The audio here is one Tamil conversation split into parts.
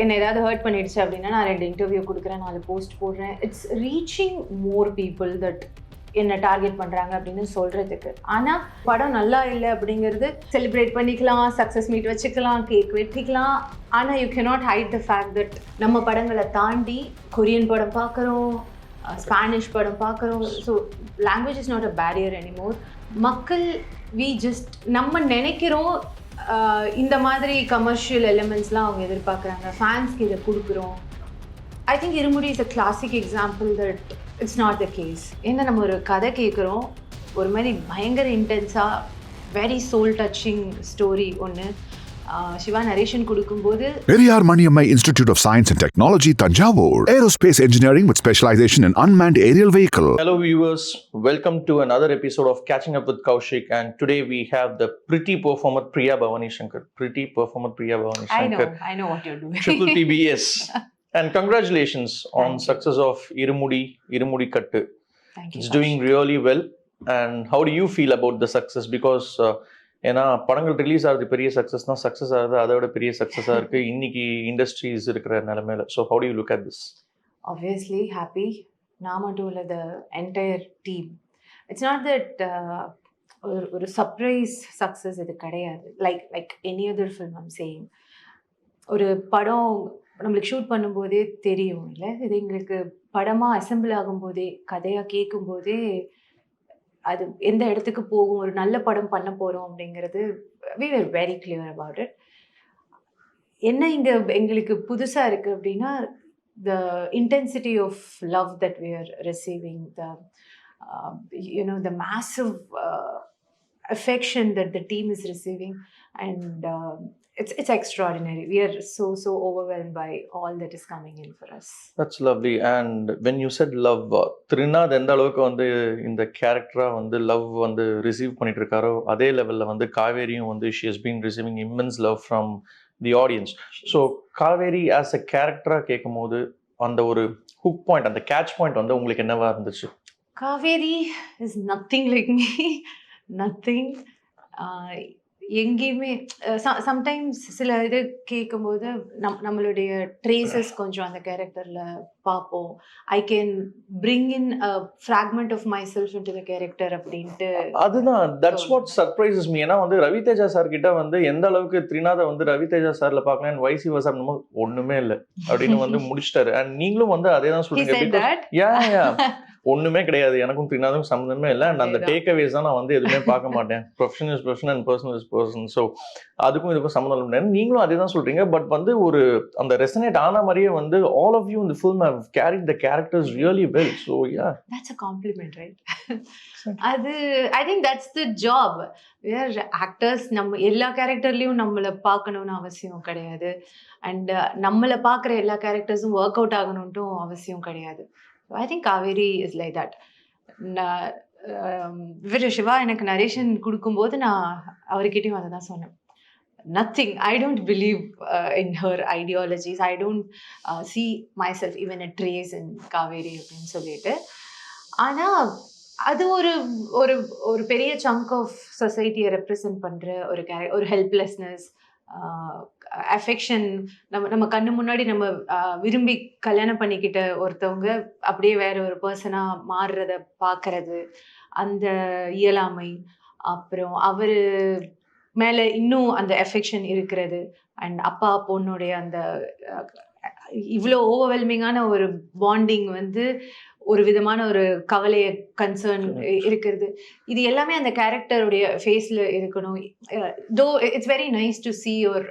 என்ன ஏதாவது ஹர்ட் பண்ணிடுச்சு அப்படின்னா நான் 2 இன்டர்வியூ கொடுக்குறேன், 4 போஸ்ட் போடுறேன். It's reaching more people that என்ன டார்கெட் பண்ணுறாங்க அப்படின்னு சொல்கிறதுக்கு. ஆனால் படம் நல்லா இல்லை அப்படிங்கிறது செலிப்ரேட் பண்ணிக்கலாம், சக்ஸஸ் மீட் வச்சுக்கலாம், கேக் வெட்டிக்கலாம். ஆனால் you cannot height the fact that நம்ம படங்களை தாண்டி கொரியன் படம் பார்க்குறோம், ஸ்பானிஷ் படம் பார்க்குறோம். So language is not a barrier anymore. மக்கள் நம்ம நினைக்கிறோம் இந்த மாதிரி கமர்ஷியல் எலிமெண்ட்ஸ்லாம் அவங்க எதிர்பார்க்குறாங்க, ஃபேன்ஸ்க்கு இதை கொடுக்குறோம். I think Irumudi is a classic example that it's not the case. ஏன்னா நம்ம ஒரு கதை கேட்குறோம், ஒரு மாதிரி பயங்கர இன்டென்ஸாக வெரி சோல் டச்சிங் ஸ்டோரி ஒன்று சிவா நரேஷன் கொடுக்கும்போது Periyar Maniammai Institute of Science and Technology, Tanjavur. Aerospace engineering with specialization in unmanned aerial vehicle. Hello viewers, welcome to another episode of Catching Up with Kaushik, and today we have the pretty performer Priya Bhavani Shankar. I know what you're doing. Triple PBS. And congratulations on success of Irumudi Kattu. Thank you. It's doing really well. And how do you feel about the success? Because ஏன்னா படங்கள் ரிலீஸ் ஆகுது பெரிய சக்ஸஸ்னா, சக்ஸஸ் ஆகுது அதை விட பெரிய சக்ஸஸாக இருக்குது இன்னைக்கு இண்டஸ்ட்ரீஸ் இருக்கிற நிலைமையில. So how do you look at this? Obviously happy. நான் மட்டும் இல்லை, the entire team. It's not that ஒரு சர்ப்ரைஸ் சக்ஸஸ் இது கிடையாது. Like any other film I'm saying. ஒரு படம் நம்மளுக்கு ஷூட் பண்ணும்போதே தெரியும் இல்லை, இது எங்களுக்கு படமாக அசெம்பிள் ஆகும்போதே, கதையாக கேட்கும்போதே அது எந்த இடத்துக்கு போகும், ஒரு நல்ல படம் பண்ண போகிறோம் அப்படிங்கிறது we were very clear about it. என்ன இங்கே எங்களுக்கு புதுசாக இருக்குது அப்படின்னா, the intensity of love that we are receiving, the massive affection that the team is receiving, and it's extraordinary. We are so overwhelmed by all that is coming in for us. That's lovely. And when you said love, Trinad எந்த அளவுக்கு வந்து இந்த கேரக்டரா வந்து லவ் வந்து ரிசீவ் பண்ணிட்டு இருக்காரோ அதே லெவல்ல வந்து காவேரியும் வந்து she has been receiving immense love from the audience. So Kaveri as a character கேட்கும் போது அந்த ஒரு ஹுக் பாயிண்ட், அந்த கேட்ச் பாயிண்ட் வந்து உங்களுக்கு என்னவா இருந்துச்சு? Kaveri is nothing like me. Nothing. எங்கேயுமே சம்டைம்ஸ் சில இது கேட்கும்போது நம்மளுடைய ட்ரேசஸ் கொஞ்சம் அந்த கேரக்டரில் பார்ப்போம். I can bring in a fragment of myself into the character அப்படின்ட்டு. அதுதான் தட்ஸ் வாட் சர்ப்ரைசஸ் மீ. ஏன்னா வந்து ரவிதேஜா சார் கிட்ட வந்து எந்த அளவுக்கு த்ரிநாதை வந்து ரவிதேஜா சார்ல பார்க்கலாம், வைசி வர்சா ஒண்ணுமே இல்லை அப்படின்னு வந்து முடிச்சிட்டாரு. அண்ட் நீங்களும் வந்து அதே தான் சொல்றீங்க. ஒண்ணுமே கிடையாது, எனக்கும் த்ரிநாதுக்கும் சம்மந்தமே இல்லை. அண்ட் அந்த டேக் அவேஸ் தான் நான் வந்து எதுவுமே பார்க்க மாட்டேன். Professional is professional and personal is person. So அதுக்கும் இதுக்கும் சம்மந்தம் இல்லை. நீங்களும் அதே தான் சொல்றீங்க. பட் வந்து ஒரு அந்த ரெசனேட் ஆன மாதிரியே வந்து all of you in the film have carried the characters really well. So yeah, that's a compliment, right? அது I think that's the job. We are actors. நம்ம எல்லா கேரக்டர்லயும் நம்மளை பார்க்கணும்னு அவசியம் கிடையாது. அண்ட் நம்மளை பார்க்குற எல்லா கேரக்டர்ஸும் ஒர்க் அவுட் ஆகணும்ட்டும் அவசியம் கிடையாது. I think Kaveri is like that. Siva எனக்கு நரேஷன் கொடுக்கும்போது நான் அவர்கிட்டையும் அதை தான் சொன்னேன். Nothing. I don't believe in her ideologies. I don't see myself even a trace in Kaveri அப்படின்னு சொல்லிட்டு. ஆனால் அது ஒரு பெரிய சங்க் ஆஃப் சொசைட்டியை ரெப்ரசன்ட் பண்ணுற ஒரு ஹெல்ப்லெஸ்னஸ், அஃபெக்ஷன். நம்ம கண்ணு முன்னாடி நம்ம விரும்பி கல்யாணம் பண்ணிக்கிட்ட ஒருத்தவங்க அப்படியே வேற ஒரு பர்சனா மாறுறத பார்க்கறது, அந்த இயலாமை, அப்புறம் அவரு மேல இன்னும் அந்த அஃபெக்ஷன் இருக்கிறது, அண்ட் அப்பா பொண்ணுடைய அந்த இவ்வளோ ஓவர்வெல்மிங்கான ஒரு பாண்டிங் வந்து ஒரு விதமான ஒரு கவலைய கன்சர்ன் இருக்கிறது. இது எல்லாமே அந்த கேரக்டருடைய ஃபேஸில் இருக்கணும். தோ it's very nice to see your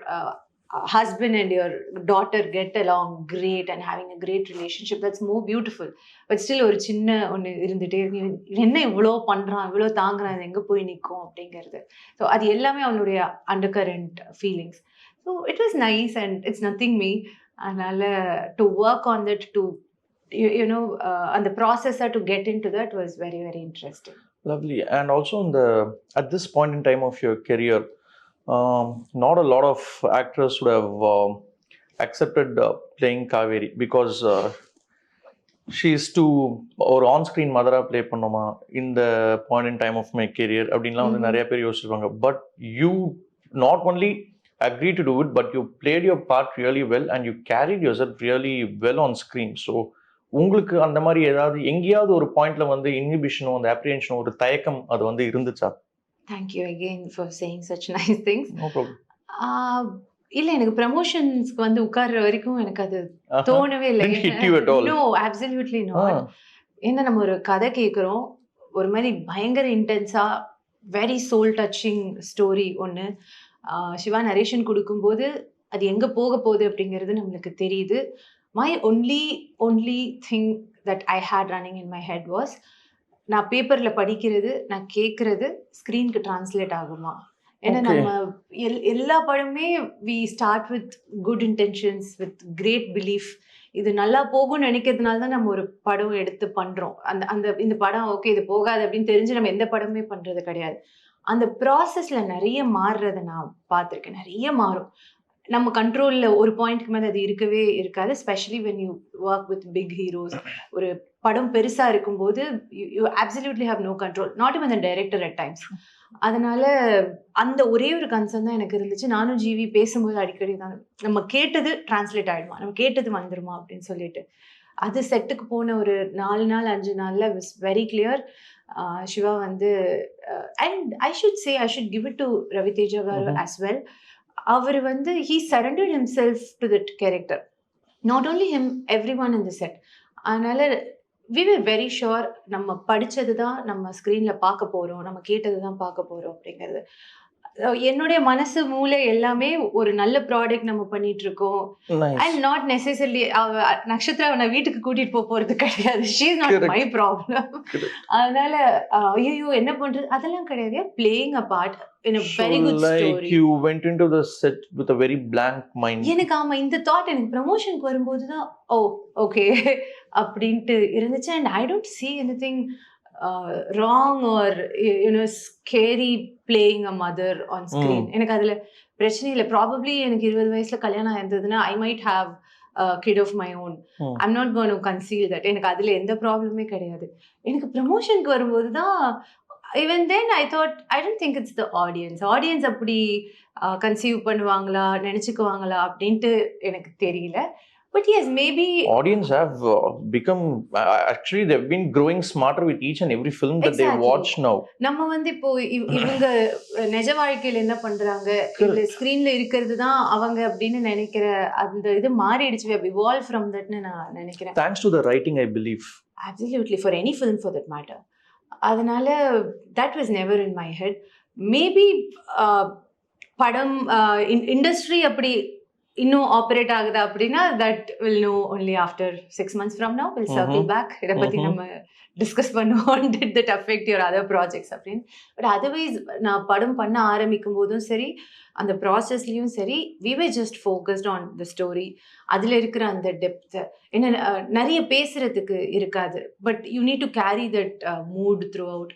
husband and your daughter get along great and having a great relationship. That's more beautiful. But still ஒரு சின்ன ஒன்று இருந்துகிட்டே இருக்கு, என்ன இவ்வளோ பண்ணுறான், இவ்வளோ தாங்குறான், எங்கே போய் நிற்கும் அப்படிங்கிறது. ஸோ அது எல்லாமே அவனுடைய undercurrent feelings. So it was nice and it's nothing me. அதனால to work on that, to and the process to get into that was very, very interesting. Lovely. And also at this point in time of your career, not a lot of actors would have accepted playing Kaveri because she is too or on-screen mother play பண்ணோமா in the point in time of my career அப்படின்லாம் வந்து நிறைய பேர் யோசிச்சிருப்பாங்க. But you not only agreed to do it, but you played your part really well and you carried yourself really well on screen. So உங்களுக்கு அந்த மாதிரி ஏதாவது எங்கேயாவது ஒரு பாயிண்ட்ல வந்து இன்ஹிபிஷனோ அந்த அப்ரிஹென்ஷனோ ஒரு தயக்கம் அது வந்து இருந்துச்சா? Thank you again for saying such nice things. No problem. இல்ல எனக்கு ப்ரமோஷன்ஸ்க்கு வந்து உட்கார்ற வரைக்கும் எனக்கு அது தோணவே இல்லை. Didn't hit you at all? No, absolutely not. என்ன நம்ம ஒரு கதை கேட்குறோம், ஒரு மாதிரி பயங்கர இன்டென்ஸா வெரி சோல் டச்சிங் ஸ்டோரி ஒன்று சிவா நரேஷன் கொடுக்கும்போது அது எங்கே போக போகுது அப்படிங்கிறது நம்மளுக்கு தெரியுது. My only thing that I hate running in my head was, நான் பேப்பரில் படிக்கிறது, நான் கேட்குறது ஸ்க்ரீனுக்கு டிரான்ஸ்லேட் ஆகுமா? ஏன்னா நம்ம எல்லா படமே we start with good intentions, with great belief, இது நல்லா போகும்னு நினைக்கிறதுனால தான் நம்ம ஒரு படம் எடுத்து பண்றோம். இந்த படம் ஓகே இது போகாது அப்படின்னு தெரிஞ்சு நம்ம எந்த படமே பண்றது கிடையாது. அந்த ப்ராசஸ்ல நிறைய மாறுறதை நான் பார்த்துருக்கேன். நிறைய மாறும். நம்ம கண்ட்ரோல்ல ஒரு பாயிண்ட்க்கு மேலே அது இருக்கவே இருக்காது. Specially when you work with big heroes. ஒரு படம் பெருசா இருக்கும்போது you absolutely have no control, not even the director at times. அதனால அந்த ஒரே ஒரு கன்சர்ன் தான் எனக்கு இருந்துச்சு. நானும் ஜிவி பேசும்போது அடிக்கடி தான், நம்ம கேட்டது டிரான்ஸ்லேட் ஆயிடுமா, நம்ம கேட்டது வந்துருமா அப்படின்னு சொல்லிட்டு. அது செட்டுக்கு போன ஒரு 4 நாள் 5 நாள்ல வாஸ் வெரி கிளியர். சிவா வந்து and I should give it to Ravi Teja garu as well. அவர் வந்து he surrendered himself to that character, not only him, everyone in the set. அதனால we were very sure நம்ம படிச்சது தான் நம்ம ஸ்க்ரீன்ல பார்க்க போறோம், நம்ம கேட்டது தான் பார்க்க போறோம் அப்படிங்கிறது. என்னுடைய மனசு மூளை எல்லாமே ஒரு நல்ல ப்ராடக்ட் நம்ம பண்ணிட்டு இருக்கோம். அண்ட் நாட் நெசசரிலி நக்ஷத்ரா நான் வீட்டுக்கு கூட்டிட்டு போறது கிடையாது. She is not my problem. அதனால ஐயோ என்ன பண்றது அதெல்லாம் கிடையாது. Playing a part in a very good story. You went into the set with a very blank mind. எனக்கு ஆமா இந்த தாட் எனக்கு ப்ரமோஷனுக்கு வரும்போது தான் ஓகே அப்படின்ட்டு இருந்துச்சு. And I don't see anything wrong or scary playing a mother on screen. எனக்கு அதுல பிரச்சனை இல்லை. ப்ராபப்ளி எனக்கு 20 வயசுல கல்யாணம் இருந்ததுன்னா I might have a kid of my own. I'm not going to conceal that. எனக்கு அதுல எந்த ப்ராப்ளமே கிடையாது. எனக்கு ப்ரமோஷனுக்கு வரும்போது தான் even then I thought, I don't think it's the audience அப்படி கன்சீவ் பண்ணுவாங்களா நினைச்சுக்குவாங்களா அப்படின்ட்டு எனக்கு தெரியல. But yes, maybe audience have become actually they've been growing smarter with each and every film that they watch now. நம்ம வந்து இப்போ இவங்க நிஜ வாழ்க்கையில என்ன பண்றாங்க, இல்ல ஸ்கிரீன்ல இருக்கிறது தான் அவங்க அப்படின்னு நினைக்கிற அந்த இது மாறிடுச்சு. we have evolved from that னு நான் நினைக்கிறேன். Thanks to the writing, I believe. Absolutely, for any film for that matter. அதனால that was never in my head. Maybe படம் இண்டஸ்ட்ரி அப்படி இன்னும் ஆப்ரேட் ஆகுதா அப்படின்னா that will know only after 6 months from now. We'll circle back. இதை பத்தி நம்ம டிஸ்கஸ் பண்ணுவோம். Did that affect your other projects அப்படின்னு. பட் அதர்வைஸ் நான் படம் பண்ண ஆரம்பிக்கும் போதும் சரி, அந்த ப்ராசஸ்லயும் சரி, we were just focused on the story. அதுல இருக்கிற அந்த டெப்த் என்ன நிறைய பேசுறதுக்கு இருக்காது. But you need to carry that mood through out.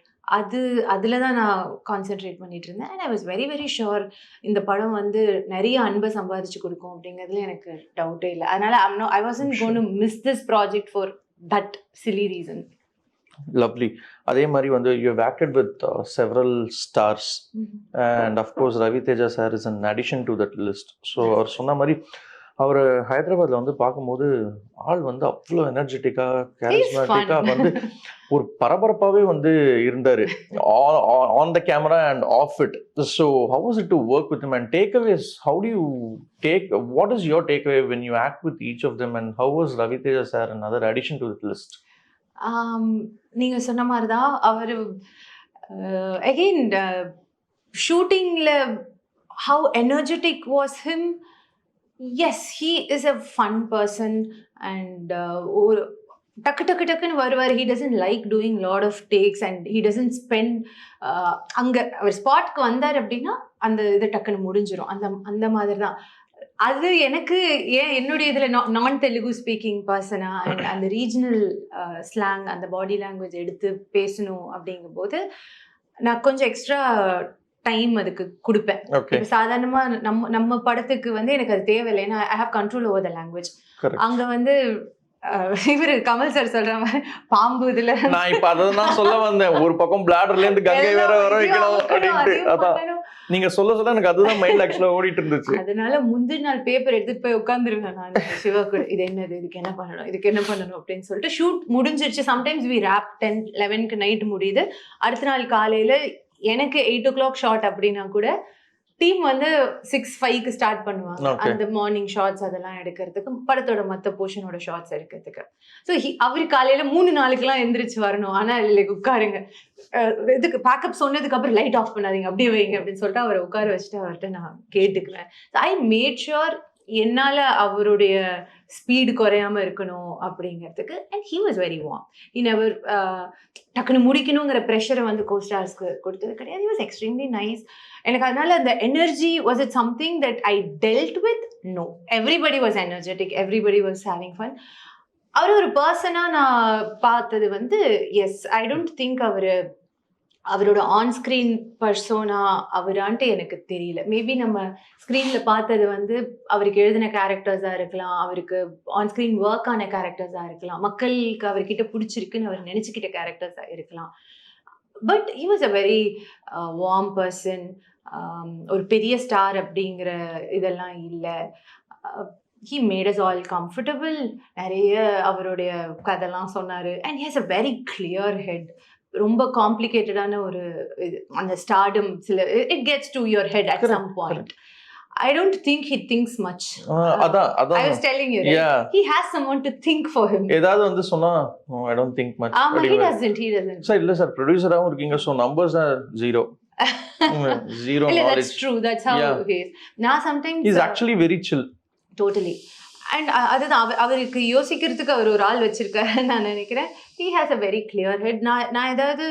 அதுல தான் நான் கான்சென்ட்ரேட் பண்ணிட்டு இருந்தேன். And I was very very sure இந்த படம் வந்து நிறைய அன்பை சம்பாதிச்சு கொடுக்கும் அப்படிங்கிறதுல எனக்கு டவுட்டே இல்லை. அதனால I wasn't going to miss this project for that silly reason. Lovely. அதே மாதிரி வந்து you have acted with several stars and of course Ravi Teja sir is an addition to that list. So அவர் சொன்ன மாதிரி அவர் ஹைதராபாத்ல வந்து பார்க்கும்போது ஆள் வந்து அவ்வளோ எனர்ஜெட்டிக்கா கேரிஸ்மேட்டிக்கா வந்து ஒரு பரபரப்பாவே வந்து இருந்தாரு on the camera and off it. So how was it to work with him and takeaways, how do you what is your takeaway when you act with each of them and how was Ravi Teja sir and other addition to this list? நீங்க சொன்ன மாதிரி தான் அவர் அகெயின் ஷூட்டிங்ல how energetic was him. Yes, he is a fun person and டக்குன்னு வருவார். He doesn't like doing lot of takes and he doesn't spend அங்க அவர் ஸ்பாட்க்கு வந்தார் அப்படின்னா அந்த இது டக்குன்னு முடிஞ்சிடும். அந்த மாதிரி தான் அது. எனக்கு என்னுடைய இதில் நான் தெலுங்கு ஸ்பீக்கிங் பர்சனா அண்ட் அந்த ரீஜனல் ஸ்லாங் அந்த பாடி லாங்குவேஜ் எடுத்து பேசணும் அப்படிங்கும்போது நான் கொஞ்சம் எக்ஸ்ட்ரா டைம் அதுக்கு கொடுப்பேன். சாதாரணமா நம்ம படத்துக்கு வந்து எனக்கு அது தேவையில்லை. ஏன்னா I have control over the language. அங்க வந்து இவரு கமல் சார் சொல்ற மாதிரி பாம்பு இதுல நான் இப்ப அதான் சொல்ல வந்தேன், ஒரு பக்கம் பிளாடர்ல இருந்து கங்கை வேற வர வைக்கணும் அப்படின்ட்டு. அதான் நீங்க சொல்ல எனக்கு அதுதான் மைண்ட்ல ஆக்சுவலா ஓடிட்டு இருந்துச்சு. அதனால முந்தின நாள் பேப்பர் எடுத்துட்டு போய் உட்காந்துருவேன் நான் சிவா கூட, இது என்னது, இதுக்கு என்ன பண்ணணும் அப்படின்னு சொல்லிட்டு. ஷூட் முடிஞ்சிருச்சு. சம்டைம்ஸ் வி ரேப் 10-11க்கு நைட் முடியுது. அடுத்த நாள் காலையில எனக்கு 8 o'clock ஷாட் அப்படின்னா கூட டீம் வந்து 6-5க்கு ஸ்டார்ட் பண்ணுவாங்க அந்த மார்னிங் ஷார்ட்ஸ் அதெல்லாம் எடுக்கிறதுக்கு, படத்தோட மற்ற போர்ஷனோட ஷார்ட்ஸ் எடுக்கிறதுக்கு. ஸோ அவரு காலையில 3-4க்குலாம் எந்திரிச்சு வரணும். ஆனா லைக் உட்காருங்க, இதுக்கு பேக்கப் சொன்னதுக்கு அப்புறம் லைட் ஆஃப் பண்ணாதீங்க, அப்படியே வைங்க அப்படின்னு சொல்லிட்டு அவரை உட்கார வச்சுட்டு அவர்கிட்ட நான் கேட்டுக்குவேன். ஐ மேட் ஷுர் என்னால அவருடைய ஸ்பீடு குறையாம இருக்கணும் அப்படிங்கிறதுக்கு. And he was very warm. He never டக்குன்னு முடிக்கணுங்கிற ப்ரெஷரை வந்து கோஸ்டார்ஸ்க்கு கொடுத்தது கிடையாது. He was extremely nice. எனக்கு அதனால அந்த energy, was it something that I dealt with? No, everybody was energetic, everybody was having fun. அவர் ஒரு பர்சனா நான் பார்த்தது வந்து, எஸ், ஐ டோன்ட் திங்க் அவரோட ஆன் ஸ்க்ரீன் பர்சோனா அவரான்ட்டு எனக்கு தெரியல. மேபி நம்ம ஸ்க்ரீன்ல பார்த்தது வந்து அவருக்கு எழுதின கேரக்டர்ஸா இருக்கலாம், அவருக்கு ஆன் ஸ்க்ரீன் ஒர்க் ஆன கேரக்டர்ஸா இருக்கலாம், மக்களுக்கு அவர்கிட்ட பிடிச்சிருக்குன்னு அவர் நினைச்சுக்கிட்ட கேரக்டர்ஸா இருக்கலாம். But he was a very warm person. ஒரு பெரிய ஸ்டார் அப்படிங்கிற இதெல்லாம் இல்லை. he made us all comfortable. நிறைய அவருடைய கதைலாம் சொன்னாரு. and he has a very clear head. ரொம்ப காம்ப்ளிகேட்டடான ஒரு அந்த ஸ்டார்டம் சில it gets to your head at some point. I don't think he thinks much. அதான் I was telling you, right? Yeah. He has someone to think for him. ஏதாவது வந்து சொன்னா no, I don't think much. he doesn't. Sir இல்ல சார், ப்ரொடியூசராவும் இருக்கீங்க, so numbers are zero. Zero knowledge. That's true. That's how he is. Now sometimes he's actually very chill. Totally. And அதுதான் அவருக்கு யோசிக்கிறதுக்கு அவர் ஒரு ஆள் வச்சிருக்காரு நான் நினைக்கிறேன். he has a very clear head. நான் ஏதாவது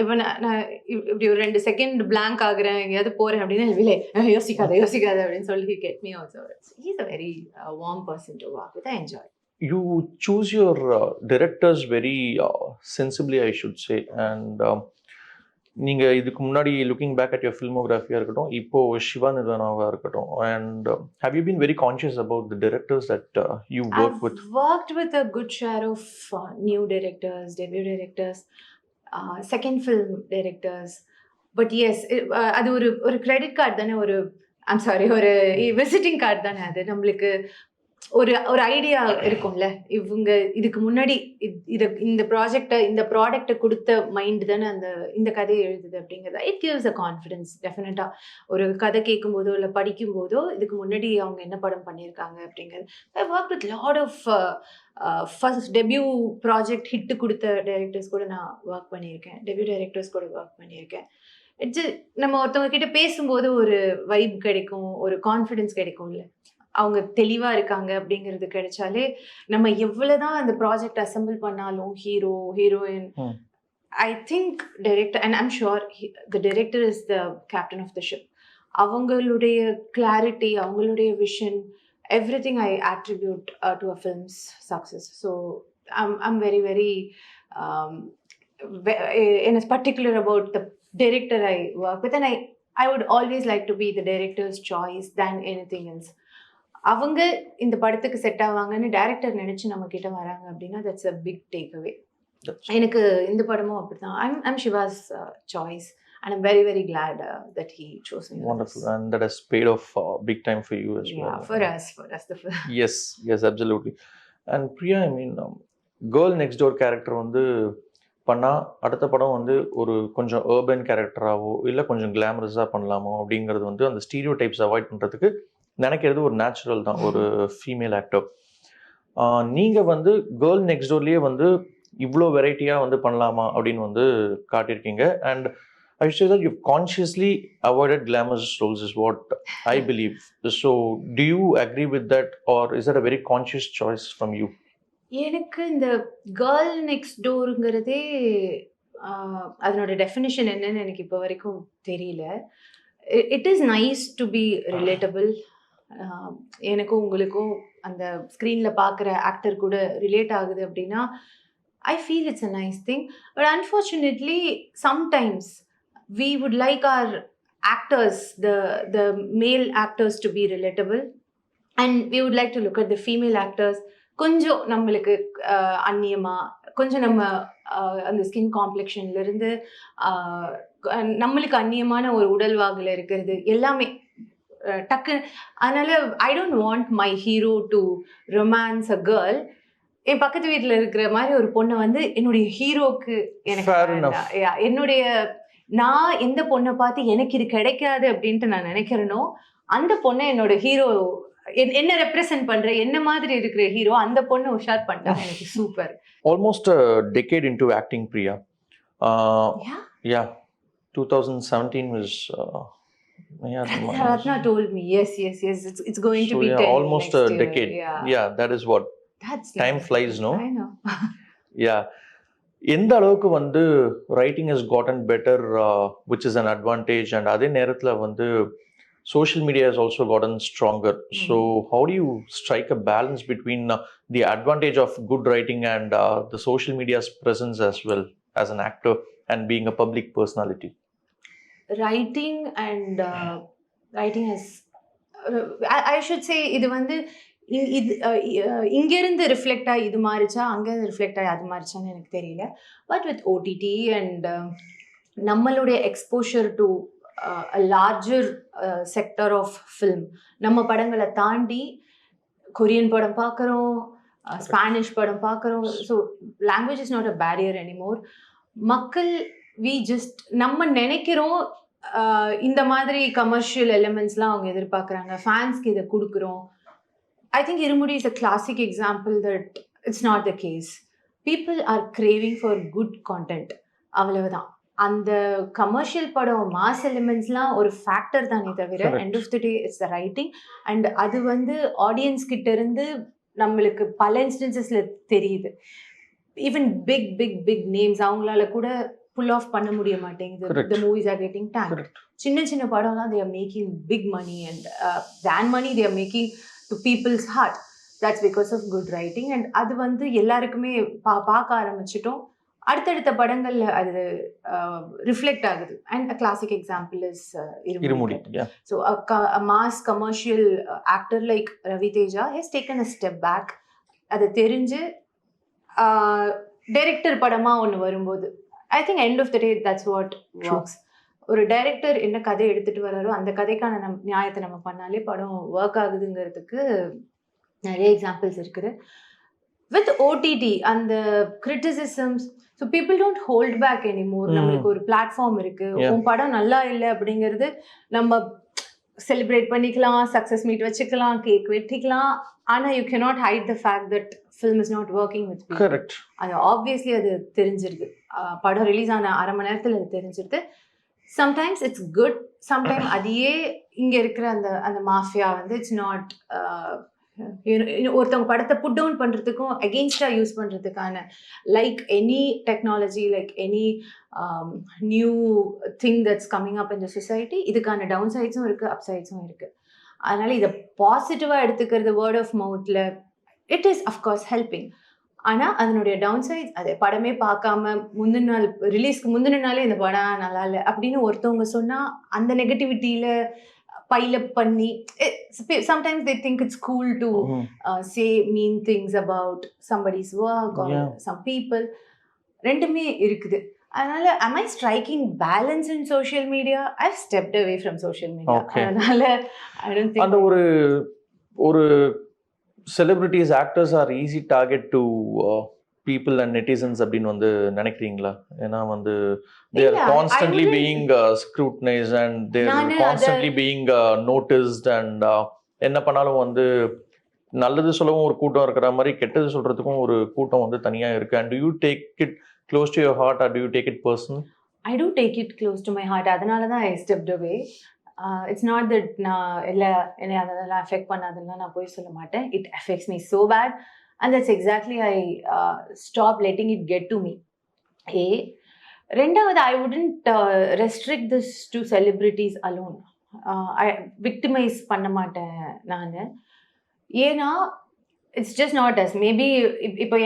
இப்போ நான் இப்படி ஒரு 2 செகண்ட் blank ஆகுறேன், எங்கேயாவது போறேன் அப்படின்னா இல்லை யோசிக்காத அப்படின்னு சொல்லி he get me also. He's a very warm person to work with. I enjoy. You choose your directors very sensibly, I should say. And நீங்க இதுக்கு முன்னாடி லுக்கிங் பேக் அட் யுவர் ஃபில்மோகிராஃபியா இருக்கட்டும், இப்போ சிவா நிர்வாணாவா இருக்கட்டும், and have you been very conscious about the directors that you work with? I've worked with a good share of new directors, debut directors, second film directors. But yes, அது ஒரு கிரெடிட் கார்டு தானே, ஒரு ஐம் சாரி ஒரு விசிட்டிங் கார்டு தானே. அது நம்மளுக்கு ஒரு ஐடியா இருக்கும்ல, இவங்க இதுக்கு முன்னாடி இந்த ப்ராடக்டை கொடுத்த மைண்ட் தானே இந்த கதையை எழுதுது அப்படிங்கிறது. இட் கிவ்ஸ் அ கான்ஃபிடன்ஸ் டெஃபினட்டா. ஒரு கதை கேட்கும் போதோ இல்லை படிக்கும் போதோ இதுக்கு முன்னாடி அவங்க என்ன படம் பண்ணியிருக்காங்க அப்படிங்கிறது. I work with lot of first debut project hit கொடுத்த டைரக்டர்ஸ் கூட நான் ஒர்க் பண்ணியிருக்கேன், டெபியூ டைரக்டர்ஸ் கூட ஒர்க் பண்ணியிருக்கேன். நம்ம ஒருத்தவங்க கிட்ட பேசும்போது ஒரு வைப் கிடைக்கும், ஒரு கான்ஃபிடன்ஸ் கிடைக்கும்ல, அவங்க தெளிவா இருக்காங்க அப்படிங்கிறது கிடைச்சாலே நம்ம எவ்வளவுதான் அந்த ப்ராஜெக்ட் அசெம்பிள் பண்ணாலும் hero heroine, I think director, and I'm sure the director is the captain of the ship. அவங்களுடைய கிளாரிட்டி, அவங்களுடைய vision, everything I attribute to a film's success. So I'm very very in a particular about the director I work with, and I would always like to be the director's choice than anything else. அவங்க இந்த படத்துக்கு செட் ஆவாங்கன்னு டைரக்டர் நினைச்சு நம்ம கிட்ட வராங்க அப்படின்னா தட்ஸ் a big takeaway. எனக்கு இந்த படமும் அப்படிதான். I'm Shiva's choice, and I'm very very glad that he chose me. Wonderful. And that has paid off big time for you as well. Yeah, for us the film. Yes, absolutely. And Priya, I mean, Girl Next Door character வந்து பண்ணா அடுத்த படம் வந்து ஒரு கொஞ்சம் urban கேரக்டராவோ இல்லை கொஞ்சம் கிளாமரஸாக பண்ணலாமோ அப்படிங்கிறது வந்து அந்த ஸ்டீரியோ டைப்ஸ் அவாய்ட் பண்ணுறதுக்கு நினைக்கிறது ஒரு நேச்சுரல் தான் ஒரு ஃபீமேல் ஆக்டர். நீங்கள் வந்து கேர்ள் நெக்ஸ்ட் டோர்லேயே வந்து இவ்வளோ வெரைட்டியாக வந்து பண்ணலாமா அப்படின்னு வந்து காட்டியிருக்கீங்க. And I should say that you've consciously avoided glamorous roles is what I believe. So do you agree with that, or is that a very conscious choice from you? எனக்கு இந்த கேர்ள் நெக்ஸ்ட் டோருங்கிறதே அதனோட டெஃபினிஷன் என்னன்னு எனக்கு இப்போ வரைக்கும் தெரியல. It is nice to be relatable. எனக்கும் உங்களுக்கும் அந்த ஸ்க்ரீனில் பார்க்குற ஆக்டர் கூட ரிலேட் ஆகுது அப்படின்னா I feel it's a nice thing. But unfortunately sometimes we would like our actors, the male actors, to be relatable, and we would like to look at the female actors கொஞ்சம் நம்மளுக்கு அந்நியமா கொஞ்சம் நம்ம அந்த ஸ்கின் காம்ப்ளெக்ஷன்ல இருந்து நம்மளுக்கு அந்நியமான ஒரு உடல்வாகுல இருக்கிறது எல்லாமே டக்கு. அதனால I don't want my hero to romance a girl. என் பக்கத்து வீட்டுல இருக்கிற மாதிரி ஒரு பொண்ணை வந்து என்னுடைய ஹீரோக்கு எனக்கு என்னுடைய நான் எந்த பொண்ணை பார்த்து எனக்கு இது கிடைக்காது அப்படின்ட்டு நான் நினைக்கிறேனோ அந்த பொண்ணை என்னோட ஹீரோ என்ன ரெப்ரசென்ட் பண்ற என்ன மாதிரி இருக்கிற ஹீரோ அந்த பொண்ணு உஷார் பண்ணிட்டா எனக்கு super. Almost decade into acting, Priya. Yeah 2017 was Ratna told me yes it's going to be 10 almost a decade. Yeah that is what that's time flies, no? I know. Yeah எந்த அளவுக்கு வந்து writing has gotten better, which is an advantage, and அதே நேரத்துல வந்து social media has also gotten stronger. So how do you strike a balance between the advantage of good writing and the social media's presence as well as an actor and being a public personality? Writing has I should say இது வந்து இங்கிருந்து ரிஃப்ளெக்ட் ஆகி இது மாறிச்சா அங்கேருந்து ரிஃப்ளெக்ட் ஆகி அது மாறிச்சான்னு எனக்கு தெரியல. பட் வித் ஓடிடி அண்ட் நம்மளுடைய exposure to a larger sector of film, நம்ம படங்களை தாண்டி கொரியன் படம் பார்க்குறோம், ஸ்பானிஷ் படம் பார்க்குறோம். So language is not a barrier anymore. மக்கள் நம்ம நினைக்கிறோம் இந்த மாதிரி கமர்ஷியல் எலிமெண்ட்ஸ்லாம் அவங்க எதிர்பார்க்குறாங்க, ஃபேன்ஸ்க்கு இதை கொடுக்குறோம். I think Irumudi is a classic example that it's not the case. People are craving for good content. அவ்வளவுதான். அந்த கமர்ஷியல் படம் மாஸ் எலிமெண்ட்ஸ்லாம் ஒரு ஃபேக்டர் தானே தவிர end of the day it's the writing. And அது வந்து ஆடியன்ஸ் கிட்ட இருந்து நம்மளுக்கு பல இன்ஸ்டன்சஸ்ல தெரியுது. Even big big big names அவங்களால கூட புல் ஆஃப் பண்ண முடிய மாட்டேங்குது. The movies are getting tanked. சின்ன சின்ன படம்லாம் they are making big money and that money they are making to people's heart. That's because of good writing. And அது வந்து எல்லாருக்குமே பார்க்க ஆரம்பிச்சிட்டோம். அடுத்தடுத்த படங்கள்ல அது ரிஃப்ளெக்ட் ஆகுது. And a classic example is Irumudi. So a mass commercial actor like Ravi Teja has taken a step back. அது தெரிஞ்சு டைரக்டர் படமா ஒன்று வரும்போது I think end of the day that's what works. ஒரு டைரக்டர் என்ன கதை எடுத்துட்டு வர்றாரோ அந்த கதைக்கான நியாயத்தை நம்ம பண்ணாலே படம் ஒர்க் ஆகுதுங்கிறதுக்கு நிறைய எக்ஸாம்பிள்ஸ் இருக்குது. வித் ஓடிடி அந்த criticisms, so people don't hold back anymore. நம்மளுக்கு ஒரு பிளாட்ஃபார்ம் இருக்கு. உன் படம் நல்லா இல்லை அப்படிங்கிறது நம்ம செலிப்ரேட் பண்ணிக்கலாம், சக்ஸஸ் மீட் வச்சுக்கலாம், கேக் வெட்டிக்கலாம். ஆனா you cannot height the fact that film is not working with people. Correct. அது ஆப்வியஸ்லி அது தெரிஞ்சிருது. படம் ரிலீஸ் ஆன அரை மணி நேரத்தில் அது தெரிஞ்சிருது. சம்டைம்ஸ் இட்ஸ் குட், சம்டைம் அதையே இங்கே இருக்கிற அந்த மாஃபியா வந்து இட்ஸ் நாட் ஒருத்தவங்க படத்தை புட் டவுன் பண்ணுறதுக்கும் அகெயின்ஸ்டாக யூஸ் பண்ணுறதுக்கான like any technology, like any new thing that's coming up in the society, இதுக்கான டவுன் சைட்ஸும் இருக்குது, அப் சைட்ஸும் இருக்குது. அதனால இதை பாசிட்டிவாக எடுத்துக்கிறது வேர்ட் ஆஃப் மவுத்தில் இட் இஸ் அஃப்கோர்ஸ் ஹெல்பிங். ஆனால் அதனுடைய டவுன் சைட்ஸ், அதை படமே பார்க்காம முந்தின நாள் ரிலீஸ்க்கு முந்தின நாளே இந்த படம் நல்லா இல்லை அப்படின்னு ஒருத்தவங்க சொன்னால் அந்த நெகட்டிவிட்டியில் பைலப் பண்ணி sometimes they think it's cool to say mean things about somebody's work or some people. ரெண்டுமே இருக்குது. அதனால am I striking balance in social media? I've stepped away from social media. அதனால I don't think அந்த ஒரு celebrities, actors are easy target to people and netizens அப்படின்னு வந்து நினைக்கிறீங்களா? ஏன்னா வந்து they are constantly being scrutinized and they are constantly being noticed and என்ன பண்ணாலும் வந்து நல்லது சொல்லவும் ஒரு கூட்டம் இருக்கிற மாதிரி கெட்டது சொல்றதுக்கும் ஒரு கூட்டம் வந்து தனியா இருக்கு. And do you take it close to your heart or do you take it personal? I do take it close to my heart. அதனால தான் I stepped away. It's not that நான் என்னை அதெல்லாம் அஃபெக்ட் பண்ணாதுன்னா நான் போய் சொல்ல மாட்டேன். It affects me so bad and that's exactly I stop letting it get to me. ரெண்டாவது, I wouldn't restrict this to celebrities alone. I victimize பண்ண மாட்டேன் நான். ஏன்னா it's just not us. Maybe இப்போ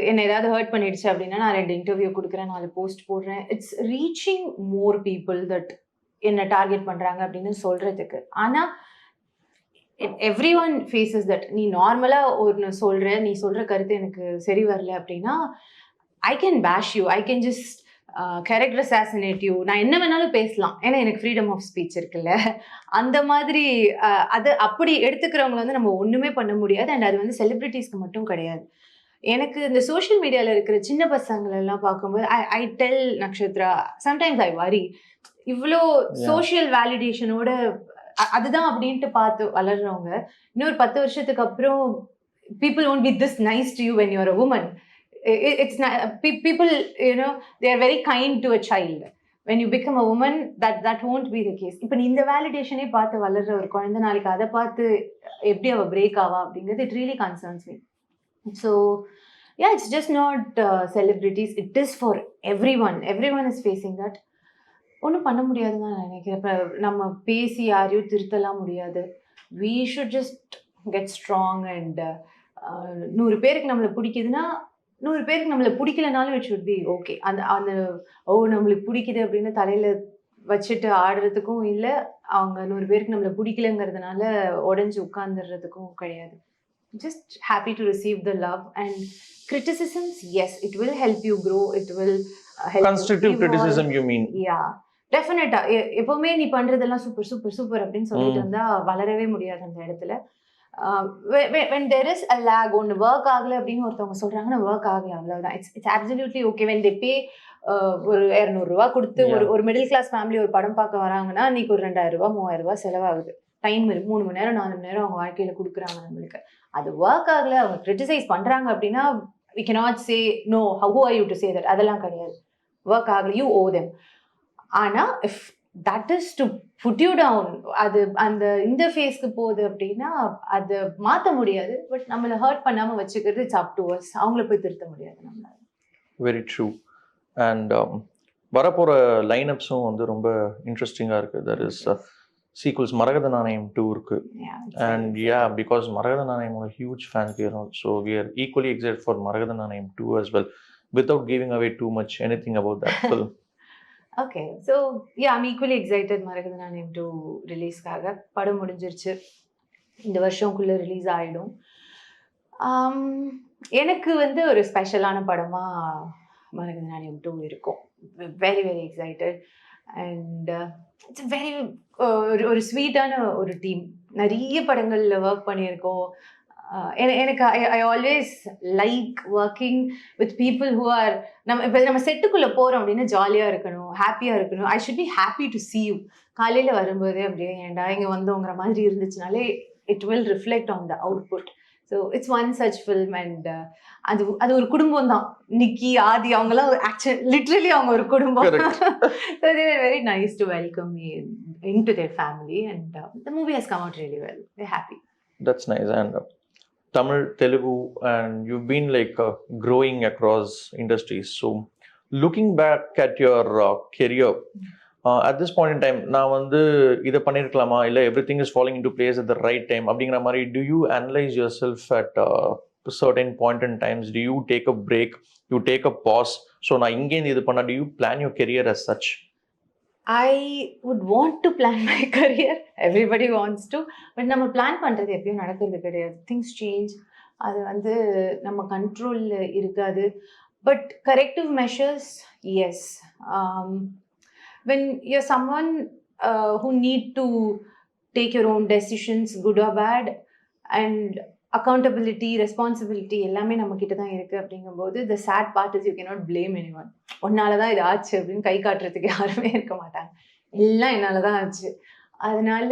என்னை ஏதாவது ஹர்ட் பண்ணிடுச்சு அப்படின்னா நான் 2 இன்டர்வியூ கொடுக்குறேன், 4 போஸ்ட் போடுறேன். It's reaching more people that என்ன டார்கெட் பண்ணுறாங்க அப்படின்னு சொல்கிறதுக்கு. ஆனால் எவ்ரி ஒன் ஃபேஸஸ் தட். நீ நார்மலாக ஒன்று சொல்கிற, நீ சொல்கிற கருத்து எனக்கு சரி வரல அப்படின்னா ஐ கேன் பேஷ் you, I can just character assassinate you, நான் என்ன வேணாலும் பேசலாம், ஏன்னா எனக்கு ஃப்ரீடம் ஆஃப் ஸ்பீச் இருக்குல்ல. அந்த மாதிரி அது அப்படி எடுத்துக்கிறவங்க வந்து நம்ம ஒன்றுமே பண்ண முடியாது. அண்ட் அது வந்து செலிப்ரிட்டிஸ்க்கு மட்டும் கிடையாது. எனக்கு இந்த சோஷியல் மீடியாவில் இருக்கிற சின்ன பசங்களெல்லாம் பார்க்கும்போது I tell Nakshatra, sometimes I worry, இவ்வளோ சோஷியல் வேலிடேஷனோட அதுதான் அப்படின்ட்டு பார்த்து வளர்றவங்க இன்னொரு 10 வருஷத்துக்கு அப்புறம் people won't be this nice to you when you're a woman. It's not, people, you know, they are very kind to a child. When you become a woman, that won't be the case. இப்போ இந்த வேலிடேஷனே பார்த்து வளர்ற ஒரு குழந்தை நாளைக்கு அதை பார்த்து எப்படி அவ பிரேக் ஆவா அப்படிங்கிறது it really concerns me. So yeah, it's just not celebrities, it is for everyone is facing that. ஒன்றும் பண்ண முடியாதுன்னு நான் நினைக்கிறேன். இப்போ நம்ம பேசி யாரையும் திருத்தலாம் முடியாது. we should just get strong and 100 பேருக்கு நம்மளை பிடிக்குதுன்னா 100 பேருக்கு நம்மளை பிடிக்கலனாலும் இட் ஷுட் பி ஓகே. அந்த நம்மளுக்கு பிடிக்குது அப்படின்னு தலையில் வச்சுட்டு ஆடுறதுக்கும் இல்லை, அவங்க 100 பேருக்கு நம்மளை பிடிக்கலங்கிறதுனால உடஞ்சி உட்காந்துடுறதுக்கும் கிடையாது. Just happy to receive the love and criticisms. Yes, it will help you grow, it will help constructive you criticism you mean? Yeah, டெஃபினட்டா. எப்பவுமே நீ பண்றதெல்லாம் சூப்பர் சூப்பர் சூப்பர் அப்படின்னு சொல்லிட்டு இருந்தா வளரவே முடியாது அந்த இடத்துல. when there is a lag, ஒன்று ஒர்க் ஆகலை அப்படின்னு ஒருத்தவங்க சொல்றாங்கன்னா ஒர்க் ஆகலை, அவ்வளவுதான். it's absolutely okay when they pay ஒரு 200 ரூபா கொடுத்து ஒரு மிடில் கிளாஸ் ஃபேமிலி ஒரு படம் பார்க்க வராங்கன்னா நீக்கு ஒரு 2000 ரூபா 3000 ரூபா செலவாகுது. டைம் 3 மணி நேரம் 4 மணி நேரம் அவங்க வாழ்க்கையில கொடுக்குறாங்க நம்மளுக்கு. அது ஒர்க் ஆகலை, அவங்க கிரிட்டிசைஸ் பண்றாங்க அப்படின்னா we cannot say no, who are you to say that? அதெல்லாம் கிடையாது. ஒர்க் ஆகலை, you owe them. ஆனா if that is to put you down, அது அந்த இந்த ஃபேஸ்க்கு போகுது அப்படின்னா அதை மாற்ற முடியாது. பட் நம்மளை ஹர்ட் பண்ணாம வச்சுக்கிறது இட்ஸ் அப் டு அஸ். அவங்கள போய் திருத்த முடியாது நம்மளால. Very true. அண்ட் வரப்போகிற லைனப்ஸும் வந்து ரொம்ப இன்ட்ரெஸ்டிங்காக இருக்குது. தட் இஸ் சீக்வல்ஸ் மரகத நாணயம் 2 இருக்கு. அண்ட் பிகாஸ் மரகத நாணயமோட huge fan here also we are equally excited for Maragatha Naanayam 2 as well, without giving away too much anything about that film. Okay, so yeah, I'm equally excited மரகத நாணயம் 2 ரிலீஸ்க்காக. படம் முடிஞ்சிருச்சு, இந்த வருஷம்குள்ளே ரிலீஸ் ஆகிடும். எனக்கு வந்து ஒரு ஸ்பெஷலான படமாக மரகத நாணயம் 2 இருக்கும். Very very excited. And it's very ஒரு ஸ்வீட்டான ஒரு டீம். நிறைய படங்களில் ஒர்க் பண்ணியிருக்கோம். எனக்கு I always like working with people who are, நம்ம செட்டுக்குள்ளே போகிறோம் அப்படின்னா ஜாலியாக இருக்கணும், ஹாப்பியாக இருக்கணும். I should be happy to see you. காலையில் வரும்போதே அப்படியே ஏன்டா இங்கே வந்தோங்கிற மாதிரி இருந்துச்சுனாலே it will reflect on the output. So it's one such film. And அது ஒரு குடும்பம் தான். நிக்கி, ஆதி, அவங்களாம் லிட்ரலி அவங்க ஒரு குடும்பம். So they were very nice to welcome me into their family, and the movie has come out really well. We're happy. That's nice. And Tamil, Telugu, and you've been like growing across industries. So looking back at your career, at this point in time, நான் வந்து இதை பண்ணியிருக்கலாமா, இல்லை everything is falling into place at the right time அப்படிங்கிற மாதிரி, do you analyze yourself at certain point in times? Do you take a break, you take a pause? So நான் இங்கேருந்து இது பண்ணா, do you plan your career as such? I would want to plan my career. Everybody wants to. But நம்ம பிளான் பண்ணுறது எப்பயும் நடக்கிறது கிடையாது. Things change. அது வந்து நம்ம கண்ட்ரோலில் இருக்காது. But corrective measures, yes. When you're someone who need to take your own decisions, good or bad, and accountability, responsibility எல்லாமே நம்ம கிட்ட தான் இருக்குது அப்படிங்கும்போது the sad part is you cannot blame anyone. உன்னால தான் இது ஆச்சு அப்படின்னு கை காட்டுறதுக்கு யாருமே இருக்க மாட்டாங்க. எல்லாம் என்னால தான் ஆச்சு. அதனால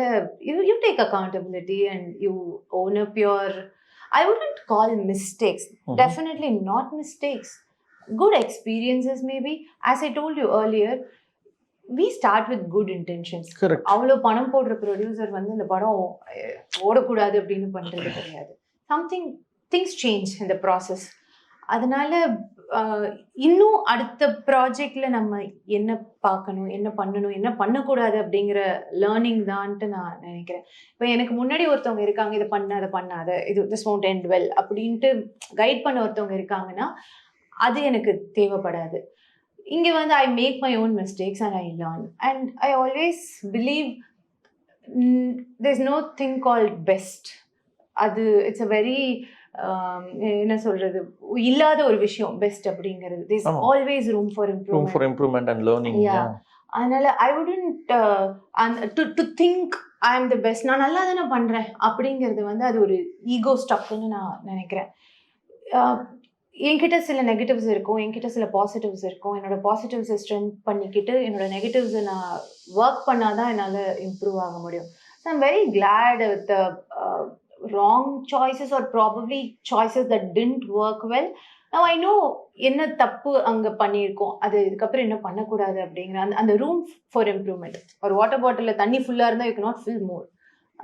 you take accountability and you own up your, I wouldn't call mistakes. Definitely not mistakes. Good experiences maybe. As I told you earlier, we start with good intentions. Correct. அவ்வளோ பணம் போடுற ப்ரொடியூசர் வந்து இந்த படம் ஓடக்கூடாது அப்படின்னு பண்ணுறது கிடையாது. சம்திங் திங்ஸ் சேஞ்ச் இந்த ப்ராசஸ். அதனால இன்னும் அடுத்த ப்ராஜெக்டில் நம்ம என்ன பார்க்கணும், என்ன பண்ணணும், என்ன பண்ணக்கூடாது அப்படிங்கிற லேர்னிங் தான்ட்டு நான் நினைக்கிறேன். இப்போ எனக்கு முன்னாடி ஒருத்தவங்க இருக்காங்க, இதை பண்ண அதை பண்ணாத, இது திஸ் won't end well அப்படின்ட்டு கைட் பண்ண ஒருத்தவங்க இருக்காங்கன்னா அது எனக்கு தேவைப்படாது. இங்கே வந்து I make my own mistakes and I learn. And I always believe there's no thing called best. அது இட்ஸ் அ வெரி என்ன சொல்றது, இல்லாத ஒரு விஷயம் பெஸ்ட் அப்படிங்கிறது. there's ஆமா. always room for room improvement. for improvement and learning. Yeah. அதனால ஐ wouldn't to think I am the best, நான் நல்லா தானே பண்றேன் அப்படிங்கிறது வந்து அது ஒரு ஈகோ ஸ்டஃப்னு நான் நினைக்கிறேன். என்கிட்ட சில நெகட்டிவ்ஸ் இருக்கும், என்கிட்ட சில பாசிட்டிவ்ஸ் இருக்கும். என்னோட பாசிட்டிவ்ஸை ஸ்ட்ரென்த் பண்ணிக்கிட்டு என்னோட நெகட்டிவ்ஸை நான் ஒர்க் பண்ணாதான் என்னால் இம்ப்ரூவ் ஆக முடியும். So I'm very glad with wrong choices or probably choices that didn't work well. Now I know என்ன தப்பு அங்க பண்ணியிருக்கோம், அது இதுக்கப்புறம் என்ன பண்ணக்கூடாது அப்படிங்கிற அந்த ரூம் ஃபார் இம்ப்ரூவ்மெண்ட். ஒரு வாட்டர் பாட்டிலில் தண்ணி ஃபுல்லாக இருந்தால் யூ cannot fill more.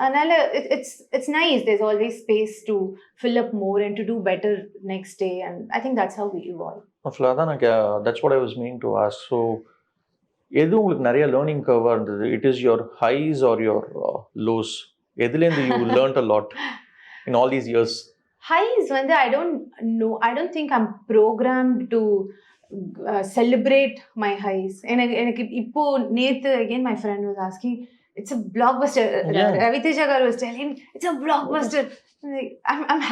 அதனால it's nice, there's always space to fill up more and to do better next day, and I think that's how we evolve. அதான் that's what I was meaning to ask. So எது உங்களுக்கு நிறைய லேர்னிங் கர்வாக இருந்தது? It is your highs or your lows? எதுலேருந்து you learned a lot in all these years? Highs வந்து I don't think I'm programmed to celebrate my highs. எனக்கு இப்போ நேத்து again my friend was asking, it's a blockbuster. Yeah. Ravi Teja garu was telling it's a blockbuster. Like, I'm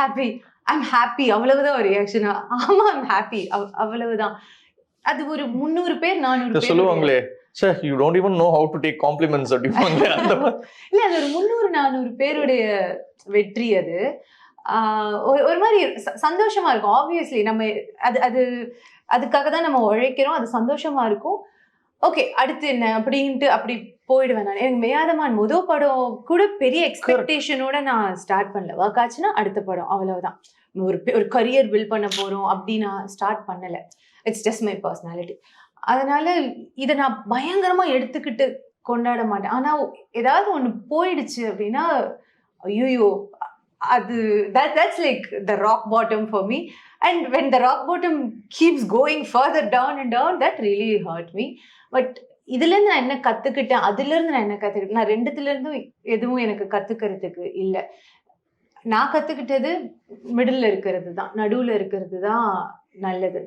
happy அவ்வளவுதான் ஒரு ரியாக்ஷன். ஆமா I'm happy அவ்வளவுதான். அது ஒரு 300 பேர் 400 பேர் சொல்லுவாங்களே, sir you don't even know how to take compliments அப்படிவாங்க. அந்த மாதிரி இல்ல, அது ஒரு 300-400 பேருடைய வெற்றி. அது ஒரு மாதிரி சந்தோஷமா இருக்கும். ஆப்வியஸ்லி நம்ம அதுக்காக தான் நம்ம உழைக்கிறோம், அது சந்தோஷமா இருக்கும். ஓகே அடுத்து என்ன அப்படின்ட்டு அப்படி போயிடுவேன் நான். எனக்கு மேயாதமான் முதல் படம் கூட பெரிய எக்ஸ்பெக்டேஷனோட நான் ஸ்டார்ட் பண்ணல. ஒர்க் ஆச்சுன்னா அடுத்த படம் அவ்வளவுதான். ஒரு கரியர் பில்ட் பண்ண போறோம் அப்படி நான் ஸ்டார்ட் பண்ணல. It's just my personality. அதனால இதை நான் பயங்கரமா எடுத்துக்கிட்டு கொண்டாட மாட்டேன். ஆனா ஏதாவது ஒண்ணு போயிடுச்சு அப்படின்னா ஐயோ, அது that's like the rock bottom for me, and when the rock bottom keeps going further down and down, that really hurt me. But இதுல இருந்து நான் என்ன கத்துக்கிட்டேன், அதுல இருந்து நான் என்ன கத்துக்கிட்டேன், நான் ரெண்டுத்துல இருந்தும் எதுவும் எனக்கு கத்துக்கிறதுக்கு இல்லை. நான் கத்துக்கிட்டது மிடில் இருக்கிறது தான், நடுவுல இருக்கிறது தான் நல்லது.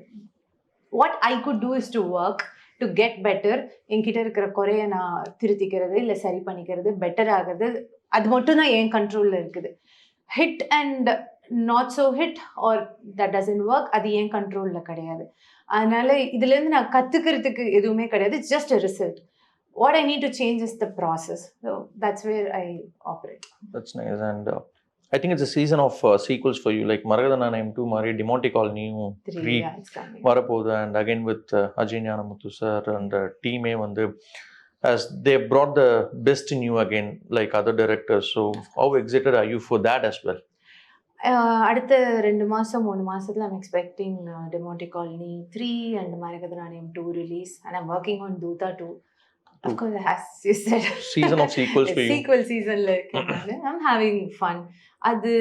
what I could do is to work to get better. என்கிட்ட இருக்கிற குறைய நான் திருத்திக்கிறது இல்லை சரி பண்ணிக்கிறது, பெட்டர் ஆகிறது, அது மட்டும் தான் என் கண்ட்ரோல்ல இருக்குது. Hit and not so hit or that doesn't work, அது என் கண்ட்ரோல்ல கிடையாது. அதனால இதுல இருந்து நான் கத்துக்கிறதுக்கு எதுவுமே கிடையாது. It's just a result. what I need to change is the process. So that's where I operate. That's nice. And I think it's a season of sequels for you, like Maragadana Name 2 Mari, Demonte Colony 3 Yeah, it's coming. வரப்போகுது. And again with Ajay Gnanamuthu sir and team வந்து as they brought the best in you again like other directors. So how excited are you for that as well? அடுத்த 2 மாசம் 3 மாசத்துல I'm expecting Demonte Colony 3 and Maragadana Name 2 release, and I'm working on Doota 2. Of course, as you said, Season of sequels for you. sequel seasonல இருக்கேன். I'm having fun. அது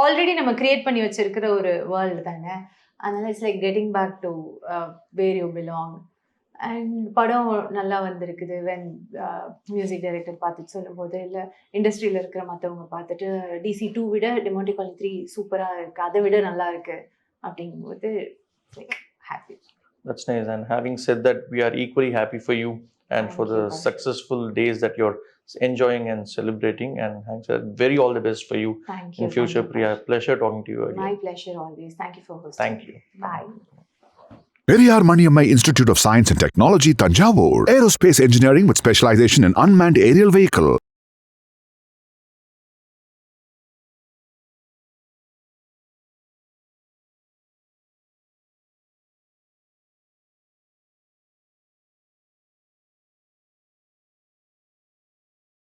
ஆல்ரெடி நம்ம கிரியேட் பண்ணி வச்சிருக்கிற ஒரு வேர்ல்டு தானே. அதனால it's like getting back to where you belong. And படம் நல்லா வந்திருக்குது. வென் மியூசிக் டைரக்டர் பார்த்துட்டு சொல்லும்போது, இல்லை இண்டஸ்ட்ரியில் இருக்கிற மற்றவங்க பார்த்துட்டு DC 2 விட Demonte Colony 3 சூப்பராக இருக்குது, அதை விட நல்லா இருக்குது அப்படிங்கும்போது happy. That's nice. And having said that, we are equally happy for you and Thank for you, the thank you. successful days that you're enjoying and celebrating. And thanks, very all the best for you Thank you. in future. Thank you. Priya, pleasure talking to you again. My pleasure always. Thank you for hosting. Thank you. Bye. Periyar Maniammai Institute of Science and Technology, Tanjavur. Aerospace engineering with specialization in unmanned aerial vehicle.